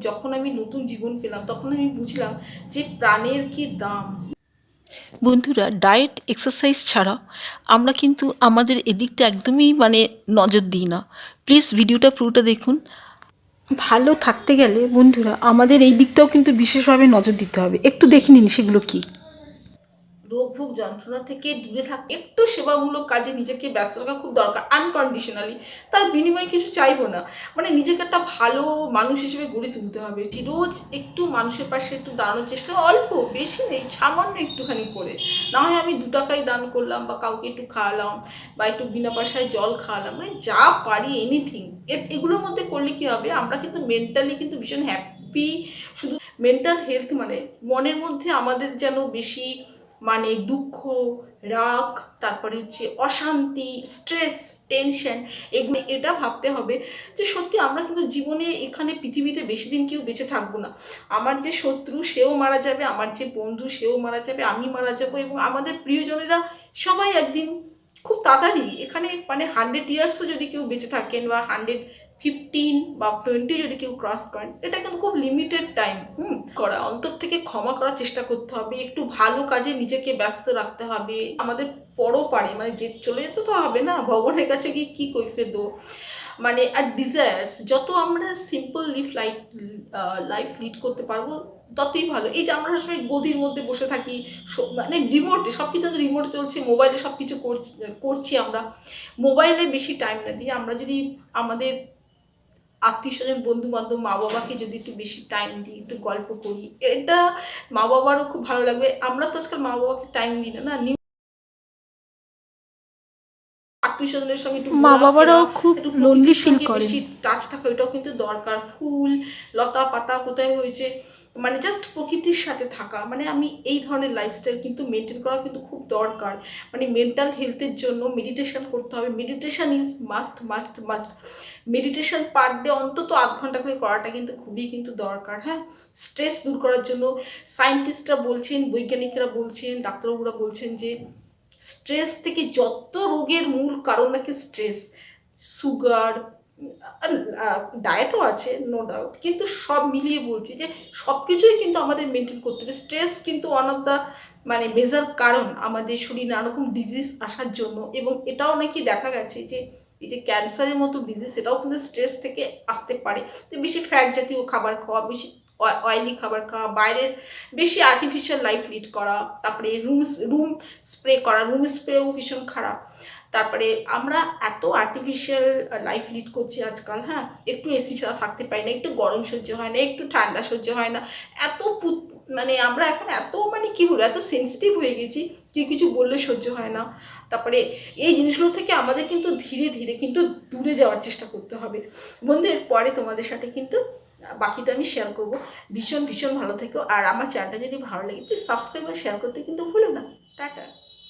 যখন আমি নতুন জীবন পেলাম তখন আমি বুঝলাম যে প্রাণের কি দাম। বন্ধুরা, ডায়েট এক্সারসাইজ ছাড়া আমরা কিন্তু আমাদের এদিকটা একদমই নজর দিই না। প্লিজ ভিডিওটা পুরোটা দেখুন। ভালো থাকতে গেলে বন্ধুরা আমাদের এই দিকটাও কিন্তু বিশেষভাবে নজর দিতে হবে। একটু দেখে নিন সেগুলো কি। রোগ ভোগ যন্ত্রণা থেকে দূরে থাকা, একটু সেবামূলক কাজে নিজেকে ব্যস্ত রাখা খুব দরকার আনকন্ডিশনালি। তার বিনিময়ে কিছু চাইবো না, নিজেকে একটা ভালো মানুষ হিসেবে গড়ে তুলতে হবে। রোজ একটু মানুষের পাশে একটু দাঁড়ানোর চেষ্টা, অল্প বেশি নেই, সামান্য একটুখানি করে। না হয় আমি 2 টাকাই দান করলাম, বা কাউকে একটু খাওয়ালাম, বা একটু বিনা পয়সায় জল খাওয়ালাম, যা পারি এনিথিং। এগুলোর মধ্যে করলে কি হবে, আমরা কিন্তু মেন্টালি কিন্তু ভীষণ হ্যাপি। শুধু মেন্টাল হেলথ মনের মধ্যে আমাদের যেন বেশি দুঃখ, রাগ, তারপরে হচ্ছে অশান্তি, স্ট্রেস, টেনশন, এগুলো এটা ভাবতে হবে যে সত্যি আমরা কিন্তু জীবনে এখানে পৃথিবীতে বেশি দিন কেউ বেঁচে থাকবো না। আমার যে শত্রু সেও মারা যাবে, আমার যে বন্ধু সেও মারা যাবে, আমি মারা যাব, এবং আমাদের প্রিয়জনেরা সবাই একদিন খুব তাড়াতাড়ি এখানে 100 ইয়ার্সও যদি কেউ বেঁচে থাকেন, বা 115 বা 20 যদি কেউ ক্রস করেন, এটা কিন্তু খুব লিমিটেড টাইম। করা, অন্তর থেকে ক্ষমা করার চেষ্টা করতে হবে, একটু ভালো কাজে নিজেকে ব্যস্ত রাখতে হবে। আমাদের পরপারে যে চলে যেতে তো হবে না, ভগবানের কাছে গিয়ে কি কৈফিয়ত দেবো। আর ডিজায়ার্স যত আমরা সিম্পল লাইফ লিড করতে পারবো ততই ভালো। এই যে আমরা সবসময় গদির মধ্যে বসে থাকি, রিমোটে সবকিছু রিমোট চলছে, মোবাইলে সবকিছু করছি আমরা। মোবাইলে বেশি টাইম না দিয়ে আমরা যদি আমাদের আত্মীয় স্বজন, বন্ধু বান্ধব, মা বাবাকে যদি একটু বেশি টাইম দিই, একটু গল্প করি, এটা মা বাবারও খুব ভালো লাগবে। আমরা তো আজকাল মা বাবাকে টাইম দিই না, আত্মীয় স্বজনের সঙ্গে একটু মা ঘোরাফেরা, বাবারাও খুব একটু লোনলি প্রকৃতির ফিল সঙ্গে করেন। বেশি টাচ থাকা, এটাও কিন্তু দরকার। ফুল লতা পাতা কোথায় হয়েছে, জাস্ট প্রকৃতির সাথে থাকা, আমি এই ধরনের লাইফস্টাইল কিন্তু মেনটেন করা কিন্তু খুব দরকার। মেন্টাল হেলথের জন্য মেডিটেশন করতে হবে। Meditation is must must must. Meditation per day অন্তত 8 ঘন্টা করে করাটা কিন্তু খুবই কিন্তু দরকার। হ্যাঁ, স্ট্রেস দূর করার জন্য সায়েন্টিস্টরা বলছেন, বৈজ্ঞানিকরা বলছেন, ডাক্তারবাবুরা বলছেন যে স্ট্রেস থেকে যত রোগের মূল কারণ নাকি স্ট্রেস। সুগার, ডায়েটও আছে নো ডাউট, কিন্তু সব মিলিয়ে বলছি যে সব কিছুই কিন্তু আমাদের মেনটেন করতে হবে। স্ট্রেস কিন্তু ওয়ান অফ দ্য মেজর কারণ আমাদের শরীরে নানা রকম ডিজিজ আসার জন্য। এবং এটাও নাকি দেখা গেছে যে এই যে ক্যান্সারের মতো ডিজিজ, সেটাও কিন্তু স্ট্রেস থেকে আসতে পারে। তো বেশি ফ্যাট জাতীয় খাবার খাওয়া, বেশি অয়েলি খাবার খাওয়া, বাইরের বেশি আর্টিফিশিয়াল লাইফ লিড করা, তারপরে রুম স্প্রে করা, রুম স্প্রেও ভীষণ খারাপ। তারপরে আমরা এত আর্টিফিশিয়াল লাইফ লিড করছি আজকাল। হ্যাঁ, একটু এসি ছাড়া থাকতে পারি না, একটু গরম সহ্য হয় না, একটু ঠান্ডা সহ্য হয় না। এত আমরা এখন এত কি বলবো, এত সেন্সিটিভ হয়ে গেছি, কিছু বললে সহ্য হয় না। তারপরে এই জিনিসগুলো থেকে আমাদের কিন্তু ধীরে ধীরে কিন্তু দূরে যাওয়ার চেষ্টা করতে হবে। বন্ধু, এর পরে তোমাদের সাথে কিন্তু বাকিটা আমি শেয়ার করবো। ভীষণ ভীষণ ভালো থেকো। আর আমার চ্যানেলটা যদি ভালো লাগে প্লিজ সাবস্ক্রাইব আর শেয়ার করতে কিন্তু ভুলো না। টাটা।